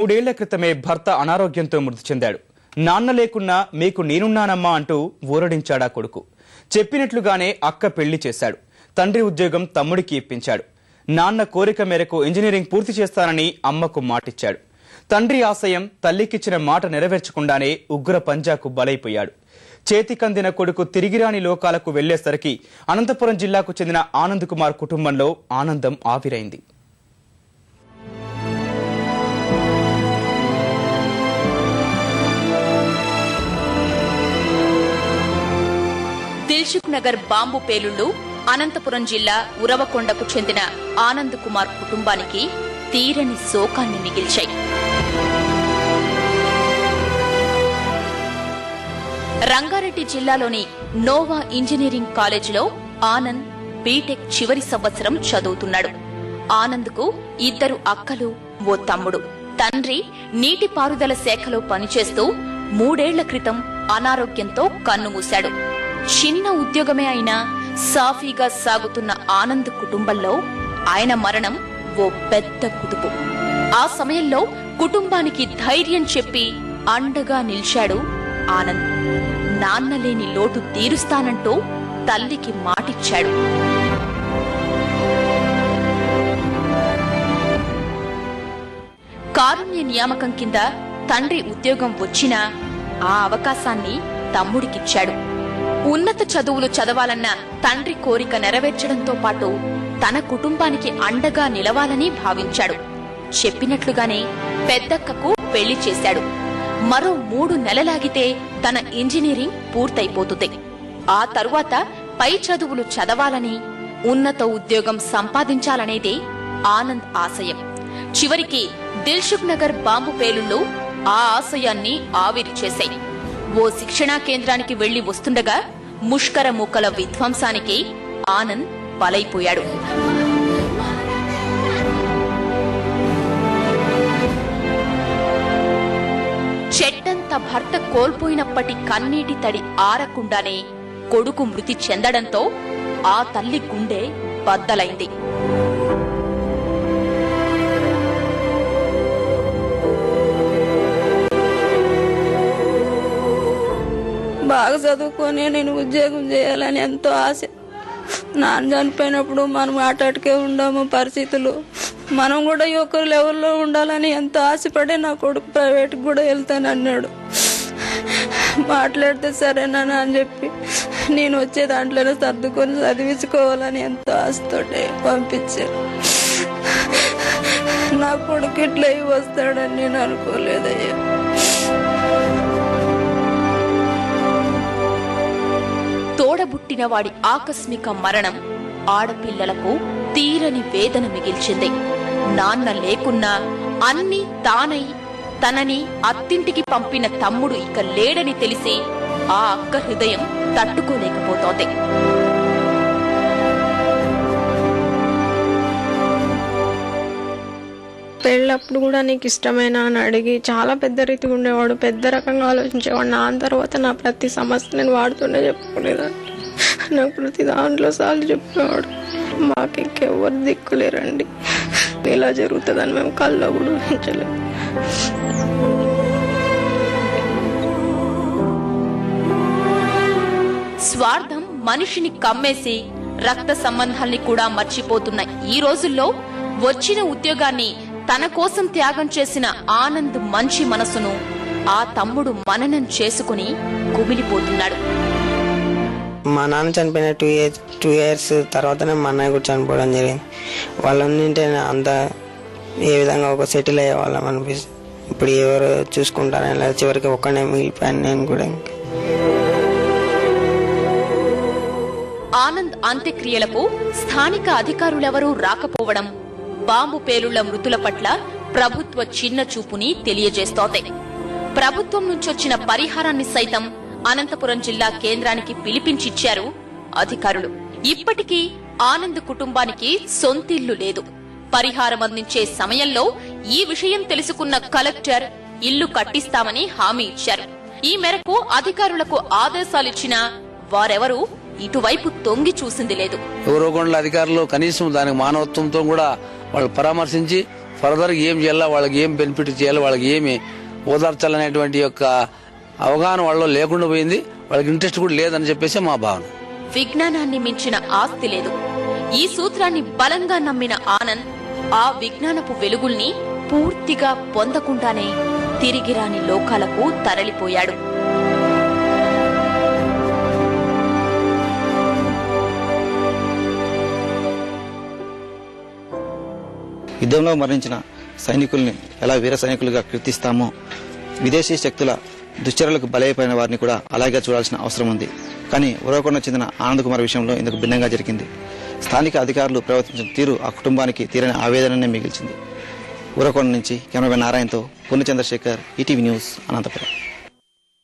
3 ఏళ్ల క్రితమే భర్త అనారోగ్యంతో మృతి చెందాడు. నాన్న లేకున్నా మీకు నేనున్నానమ్మా అంటూ ఊరడించాడా కొడుకు. చెప్పినట్లుగానే అక్క పెళ్లి చేశాడు. తండ్రి ఉద్యోగం తమ్ముడికి ఇప్పించాడు. నాన్న కోరిక మేరకు ఇంజనీరింగ్ పూర్తి చేస్తానని అమ్మకు మాటిచ్చాడు. తండ్రి ఆశయం తల్లికిచ్చిన మాట నెరవేర్చకుండానే ఉగ్ర పంజాకు బలైపోయాడు. చేతికందిన కొడుకు తిరిగిరాని లోకాలకు వెళ్లేసరికి అనంతపురం జిల్లాకు చెందిన ఆనంద్ కుమార్ కుటుంబంలో ఆనందం ఆవిరైంది. దిల్సుఖ్ నగర్ బాంబు పేలుళ్లు అనంతపురం జిల్లా ఉరవకొండకు చెందిన ఆనంద్ కుమార్ కుటుంబానికి తీరని శోకాన్ని మిగిల్చాయి. రంగారెడ్డి జిల్లాలోని నోవా ఇంజనీరింగ్ కాలేజీలో ఆనంద్ బీటెక్ చివరి సంవత్సరం చదువుతున్నాడు. ఆనంద్కు 2 అక్కలు, ఓ తమ్ముడు. తండ్రి నీటిపారుదల శాఖలో పనిచేస్తూ 3 ఏళ్ల క్రితం అనారోగ్యంతో కన్నుమూశాడు. చిన్న ఉద్యోగమే అయినా సాఫీగా సాగుతున్న ఆనంద్ కుటుంబంలో ఆయన మరణం ఓ పెద్ద కుదుపు. ఆ సమయంలో కుటుంబానికి ధైర్యం చెప్పి అండగా నిలిచాడు ఆనంద్. నాన్న లేని లోటు తీరుస్తానంటూ తల్లికి మాటిచ్చాడు. కారుణ్య నియామకం కింద తండ్రి ఉద్యోగం వచ్చినా ఆ అవకాశాన్ని తమ్ముడికిచ్చాడు. ఉన్నత చదువులు చదవాలన్న తండ్రి కోరిక నెరవేర్చడంతో పాటు తన కుటుంబానికి అండగా నిలవాలని భావించాడు. చెప్పినట్లుగానే పెద్దక్కకు పెళ్లి చేశాడు. మరో 3 నెలలాగితే తన ఇంజనీరింగ్ పూర్తయిపోతుంది. ఆ తరువాత పై చదువులు చదవాలని, ఉన్నత ఉద్యోగం సంపాదించాలనేదే ఆనంద్ ఆశయం. చివరికి దిల్సుఖ్ నగర్ బాంబు పేలుళ్లు ఆ ఆశయాన్ని ఆవిరి చేశాయి. ఓ శిక్షణా కేంద్రానికి వెళ్లి వస్తుండగా ముష్కర మూకల విధ్వంసానికి ఆనంద్ బలైపోయాడు. చెట్టంత భర్త కోల్పోయినప్పటి కన్నీటి తడి ఆరకుండానే కొడుకు మృతి చెందడంతో ఆ తల్లి గుండె బద్దలైంది. బాగా చదువుకొని నేను ఉద్యోగం చేయాలని ఎంతో ఆశ. నాన్న చనిపోయినప్పుడు మనం ఆటాటకే ఉండము పరిస్థితులు. మనం కూడా ఒకరు లెవెల్లో ఉండాలని ఎంతో ఆశపడి నా కొడుకు ప్రైవేట్కి కూడా వెళ్తానన్నాడు. మాట్లాడితే సరేనా అని చెప్పి నేను వచ్చే దాంట్లోనే సర్దుకొని చదివించుకోవాలని ఎంతో ఆశతోటే పంపించాను. నా కొడుకు ఇట్లా వస్తాడని నేను అనుకోలేదయ్యా. తోడబుట్టిన వాడి ఆకస్మిక మరణం ఆడపిల్లలకు తీరని వేదన మిగిల్చింది. నాన్న లేకున్నా అన్ని తానై తనని అత్తింటికి పంపిన తమ్ముడు ఇక లేడని తెలిసి ఆ అక్క హృదయం తట్టుకోలేకపోతోంది. పెళ్ళప్పుడు కూడా నీకు ఇష్టమైన అని అడిగి చాలా పెద్ద రీతిగా ఉండేవాడు. పెద్ద రకంగా ఆలోచించేవాడు. నా తర్వాత నా ప్రతి సమస్య నేను వాడుతుండే చెప్పుకునేదాన్ని. నాకు ప్రతి దాంట్లో సార్లు చెప్పేవాడు. మాకు ఇంకెవరు దిక్కులేరండి, ఇలా జరుగుతుందని మేము కల్లో కూడా ఊహించలేము. స్వార్థం మనిషిని కమ్మేసి రక్త సంబంధాల్ని కూడా మర్చిపోతున్న ఈ రోజుల్లో వచ్చిన ఉద్యోగాన్ని తన కోసం త్యాగం చేసిన ఆనంద్ మంచి మనసును ఆ తమ్ముడు మననం చేసుకుని కుమిలిపోతున్నాడు. మా నాన్న చనిపోయిన 2 years తర్వాతనే మా అన్నయ్య కూడా చనిపోవడం జరిగింది. వాళ్ళంటే అంత ఏ విధంగా ఒక సెటిల్ అయ్యే వాళ్ళం అనిపిస్తుంది. ఇప్పుడు ఎవరు చూసుకుంటారని లేదా చివరికి ఒక్కనే మిగిలిపోయాను నేను కూడా. ఆనంద్ అంత్యక్రియలకు స్థానిక అధికారులెవరూ రాకపోవడం బాంబు పేలుళ్ల మృతుల పట్ల ప్రభుత్వ చిన్న చూపుని తెలియజేస్తోంది. ప్రభుత్వం నుంచొచ్చిన పరిహారాన్ని సైతం అనంతపురం జిల్లా కేంద్రానికి పిలిపించిచ్చారు అధికారులు. ఇప్పటికీ ఆనంద్ కుటుంబానికి సొంతిల్లు లేదు. పరిహారం అందించే సమయంలో ఈ విషయం తెలుసుకున్న కలెక్టర్ ఇల్లు కట్టిస్తామని హామీ ఇచ్చారు. ఈ మేరకు అధికారులకు ఆదేశాలిచ్చినా వారెవరూ ఇటువైపు తొంగి చూసింది లేదు. ఉరవకొండల అధికారులు కనీసం దానికి మానవత్వంతో కూడా వాళ్ళు పరామర్శించి ఫర్దర్ ఏం చేయాలా, వాళ్ళకి ఏం బెనిఫిట్ చేయాలి, వాళ్ళకి ఏమి ఓదార్చాలనేటువంటి యొక్క అవగాహన వాళ్ళలో లేకుండా పోయింది. వాళ్ళకి ఇంట్రెస్ట్ కూడా లేదని చెప్పేసి మా భావన. విజ్ఞానాన్ని మించిన ఆస్తి లేదు. ఈ సూత్రాన్ని బలంగా నమ్మిన ఆనంద్ ఆ విజ్ఞానపు వెలుగుల్ని పూర్తిగా పొందకుండానే తిరిగి రాని లోకాలకు తరలిపోయాడు. యుద్ధంలో మరణించిన సైనికుల్ని ఎలా వీర సైనికులుగా కీర్తిస్తామో విదేశీ శక్తుల దుశ్చర్యలకు బలైపోయిన వారిని కూడా అలాగే చూడాల్సిన అవసరం ఉంది. కానీ ఉరవకొండకు చెందిన ఆనంద్ కుమార్ విషయంలో ఇందుకు భిన్నంగా జరిగింది. స్థానిక అధికారులు ప్రవర్తించిన తీరు ఆ కుటుంబానికి తీరని ఆవేదననే మిగిల్చింది. ఉరవకొండ నుంచి కెమెరామెన్ నారాయణతో పూర్ణచంద్రశేఖర్, ఈటీవీ న్యూస్, అనంతపురం.